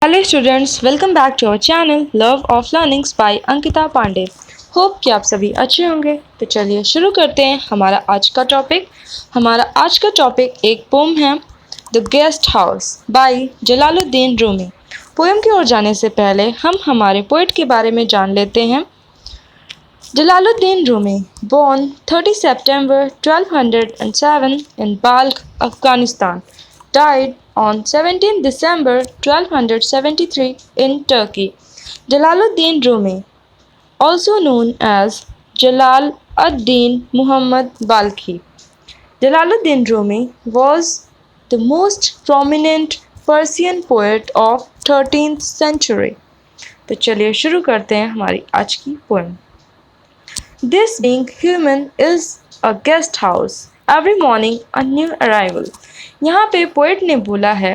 Hello students, welcome back to our channel love of learnings by Ankita Pande. Hope कि आप सभी अच्छे होंगे। तो चलिए शुरू करते हैं हमारा आज का टॉपिक एक पोम है, the guest house by Jalaluddin Rumi. Poem की ओर जाने से पहले हम हमारे पोएट के बारे में जान लेते हैं। Jalaluddin Rumi, born 30 September 1207 in Balkh, Afghanistan, died on 17 December 1273 in Turkey. Jalaluddin Rumi, also known as Jalal ad-Din Muhammad Balkhi. Jalaluddin Rumi was the most prominent Persian poet of 13th century. तो चलिए शुरू करते हैं हमारी आज की poem. This being human is a guest house. Every morning a new arrival. यहाँ पे पोएट ने बोला है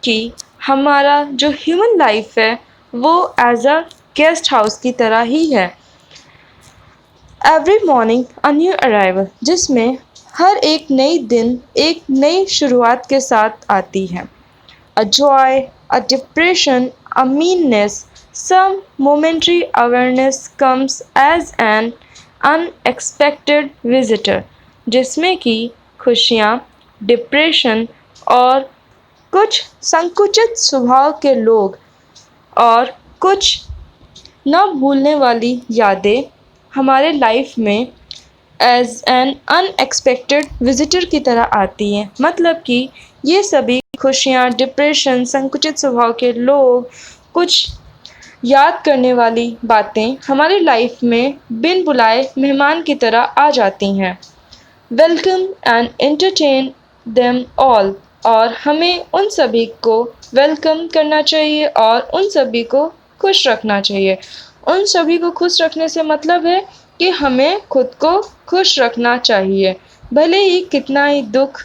कि हमारा जो ह्यूमन लाइफ है वो एज अ गेस्ट हाउस की तरह ही है। Every morning a new arrival, जिसमें हर एक नई दिन एक नई शुरुआत के साथ आती है। A joy, a depression, a meanness, some momentary awareness comes as an unexpected visitor, जिसमें कि खुशियाँ, डिप्रेशन और कुछ संकुचित स्वभाव के लोग और कुछ न भूलने वाली यादें हमारे लाइफ में एज एन अनएक्सपेक्टेड विजिटर की तरह आती हैं। मतलब कि ये सभी खुशियाँ, डिप्रेशन, संकुचित स्वभाव के लोग, कुछ याद करने वाली बातें हमारी लाइफ में बिन बुलाए मेहमान की तरह आ जाती हैं। Welcome and entertain them all, और हमें उन सभी को वेलकम करना चाहिए और उन सभी को खुश रखना चाहिए। उन सभी को खुश रखने से मतलब है कि हमें खुद को खुश रखना चाहिए, भले ही कितना ही दुख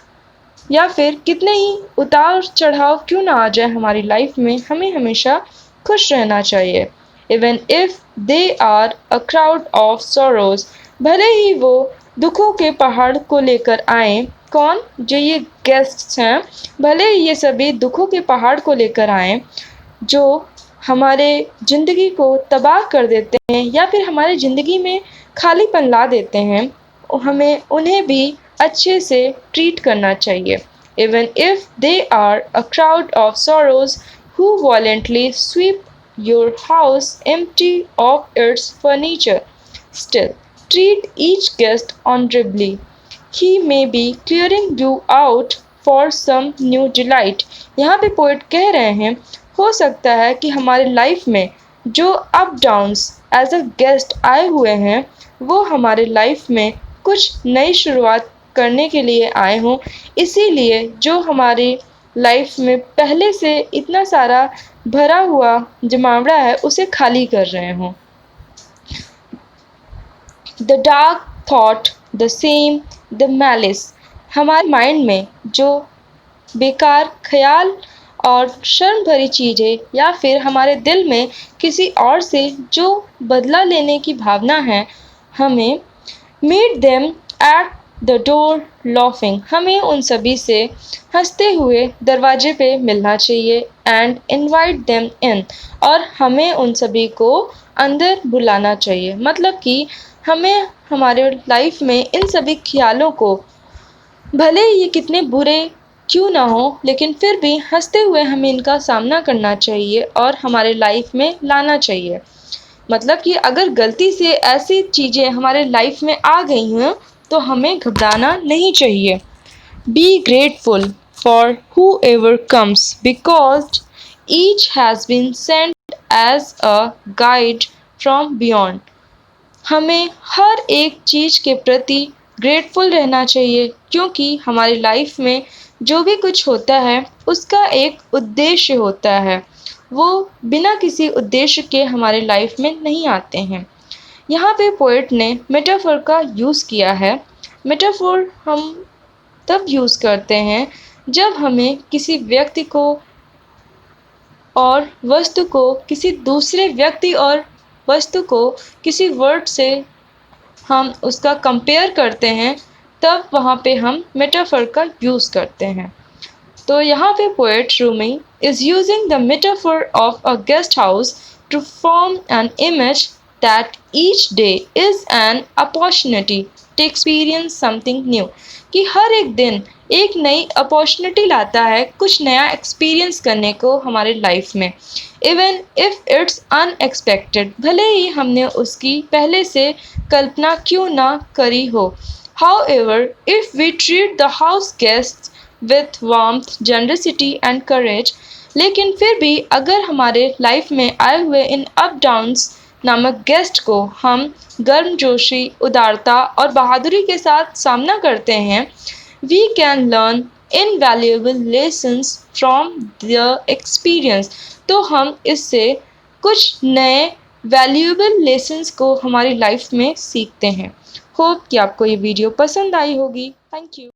या फिर कितने ही उतार चढ़ाव क्यों ना आ जाए हमारी लाइफ में, हमें हमेशा खुश रहना चाहिए। Even if they are a crowd of sorrows, भले ही वो दुखों के पहाड़ को लेकर आए। कौन? जो ये गेस्ट्स हैं, भले ही ये सभी दुखों के पहाड़ को लेकर आए जो हमारे ज़िंदगी को तबाह कर देते हैं या फिर हमारी ज़िंदगी में खालीपन ला देते हैं, हमें उन्हें भी अच्छे से ट्रीट करना चाहिए। Even if they are a crowd of sorrows who violently sweep your house empty of its furniture. Still, treat each guest honorably. He may be clearing you out for some new delight. यहाँ पे poet कह रहे हैं, हो सकता है कि हमारे लाइफ में जो up downs as a guest आए हुए हैं वो हमारे लाइफ में कुछ नई शुरुआत करने के लिए आए हों, इसीलिए जो हमारी लाइफ में पहले से इतना सारा भरा हुआ जमावड़ा है उसे खाली कर रहे हों। The dark thought, the same, the malice, हमारे माइंड में जो बेकार ख्याल और शर्म भरी चीज़ें या फिर हमारे दिल में किसी और से जो बदला लेने की भावना है, हमें meet them at the door laughing, हमें उन सभी से हंसते हुए दरवाजे पे मिलना चाहिए। एंड इनवाइट देम इन, और हमें उन सभी को अंदर बुलाना चाहिए। मतलब कि हमें हमारे लाइफ में इन सभी ख्यालों को, भले ये कितने बुरे क्यों ना हो, लेकिन फिर भी हंसते हुए हमें इनका सामना करना चाहिए और हमारे लाइफ में लाना चाहिए। मतलब कि अगर गलती से ऐसी चीज़ें हमारे लाइफ में आ गई हैं तो हमें घबराना नहीं चाहिए। Be grateful for whoever comes because each has been sent as a guide from beyond. हमें हर एक चीज़ के प्रति ग्रेटफुल रहना चाहिए, क्योंकि हमारी लाइफ में जो भी कुछ होता है उसका एक उद्देश्य होता है। वो बिना किसी उद्देश्य के हमारे लाइफ में नहीं आते हैं। यहाँ पे पोएट ने मेटाफर का यूज़ किया है। मेटाफर हम तब यूज़ करते हैं जब हमें किसी व्यक्ति को और वस्तु को, किसी दूसरे व्यक्ति और वस्तु को किसी वर्ड से हम उसका कंपेयर करते हैं, तब वहाँ पे हम मेटाफर का यूज़ करते हैं। तो यहाँ पे poet Rumi is using the metaphor of a guest house to form an image that each day is an opportunity to experience something new, कि हर एक दिन एक नई अपॉर्चुनिटी लाता है कुछ नया एक्सपीरियंस करने को हमारे लाइफ में, इवन इफ इट्स अनएक्सपेक्टेड, भले ही हमने उसकी पहले से कल्पना क्यों ना करी हो। However, if we treat the house guests with warmth, generosity and courage, लेकिन फिर भी अगर हमारे लाइफ में आए हुए इन अप डाउन्स नामक गेस्ट को हम गर्मजोशी, उदारता और बहादुरी के साथ सामना करते हैं, we can learn invaluable lessons from their experience, तो हम इससे कुछ नए वैल्यूएबल लेसन्स को हमारी लाइफ में सीखते हैं। होप कि आपको ये वीडियो पसंद आई होगी। Thank you.